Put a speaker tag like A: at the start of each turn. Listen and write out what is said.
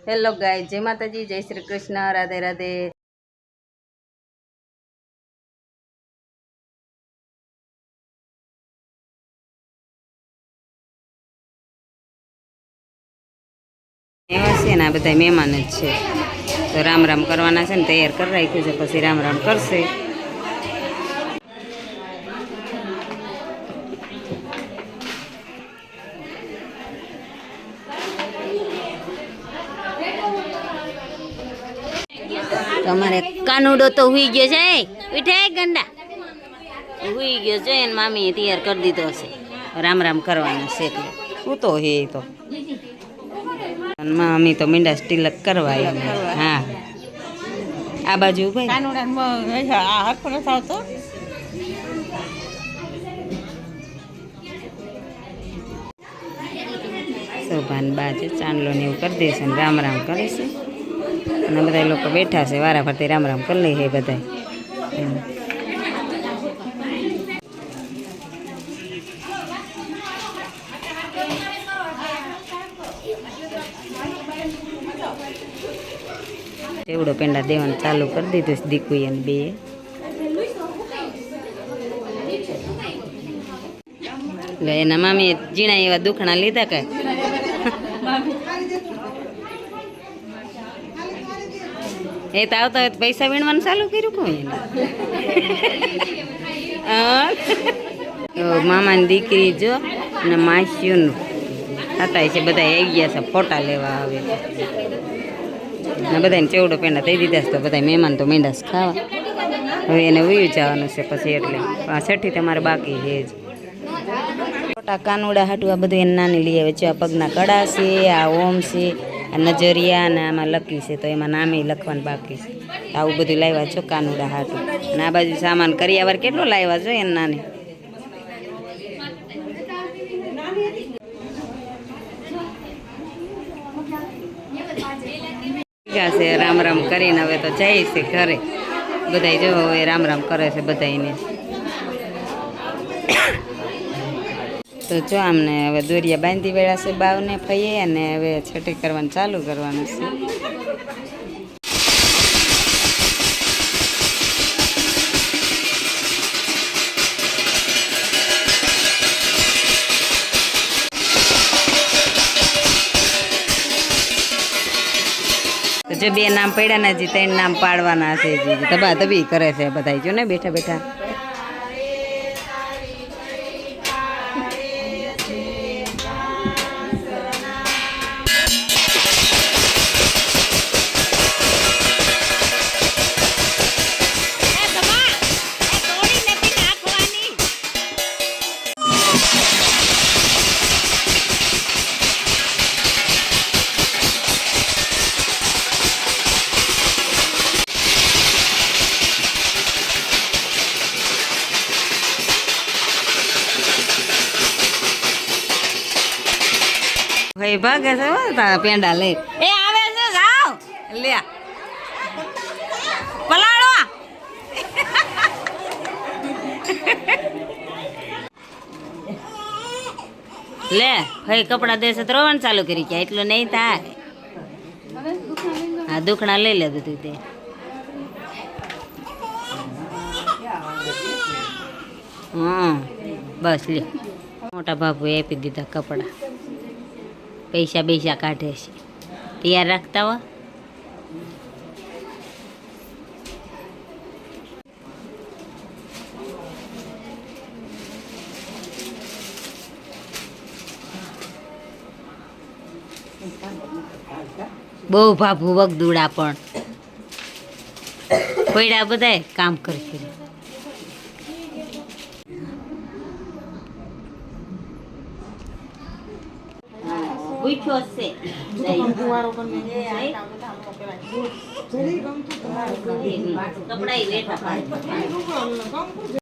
A: Hello ગાય, જય માતાજી, જય શ્રી કૃષ્ણ, રાધે રાધે। એવા છે ને આ બધા મહેમાન જ છે, તો રામ રામ કરવાના છે ને, તૈયાર કરી રાખ્યું છે, પછી રામ રામ કરશે। તમારે કાનુડો તો હુઈ ગયો છે, ઉઠાય ગંડા હુઈ ગયો છે ને, મામીએ તૈયાર કરી દીધો છે, રામ રામ કરવાના છે એટલે શું તો હે તો મામી તો મીંડા સ્ટીલક કરવા હા આ બાજુ શોભાન બાજુ ચાંદલો ને એવું કરી દેશે ને રામ રામ કરે છે, અને બધા લોકો બેઠા છે વારા ફરતી રામ રામ કરી લે છે બધા। એવડો પેંડા દેવાનું ચાલુ કરી દીધું છે દીકુએ ને બે। એટલે એના મામીએ ઝીણા એવા દુખણા લીધા કે એ તો આવતા હોય પૈસા વીણવાનું ચાલુ કર્યું કોઈ મામાની દીકરી જો ને માસીઓનું થતા છે, બધા આવી ગયા છે ફોટા લેવા આવે ને બધાને ચેવડો પેંડા દઈ દીધા છે, તો બધા મહેમાન તો મીંડા ખાવા હવે એને ઉયું જવાનું છે પછી, એટલે આ છઠ્ઠી તમારે બાકી છે જ ફોટા કાનુડા હાટું આ બધું એને નાની લઈ આવે છે। આ પગના કડા છે, આ ઓમ છે, આ નજરિયા અને આમાં લકી છે, તો એમાં નામે લખવાનું બાકી છે, આવું બધું લાવ્યા છો કાનુડા હાટું। અને આ બાજુ સામાન કરિયાવર કેટલો લાવ્યા છો એને નાની છે। રામ રામ કરીને હવે તો જાય છે ઘરે, બધા જો હવે રામ રામ કરે છે બધાને। તો જો આમને હવે દોરિયા બાંધી વેળા છે બાવને ફઈએ, અને હવે છઠ્ઠી કરવાનું ચાલુ કરવાનું છે। જો બે નામ પડ્યા ને, હજી 3 નામ પાડવાના છે, ધબા ધબી કરે છે બધા જો ને બેઠા બેઠા। ભાઈ ભાગે છે તારા પેંડા લઈ, એ આવે છે જાવ લે પલાળો લે ભાઈ કપડા દેશે તો રોવાનું ચાલુ કરી ગયા, એટલું નહીં થાય। હા દુખણા લઈ લે બધું તે હા બસ લે મોટા બાપુએ આપી દીધા કપડા, પૈસા પૈસા કાઢે છે, તૈયાર રાખતા હો। બહુ ભાભું વગદુડા પણ કોઈડા બધાય કામ કરશે। પૂછ્યો છે કપડા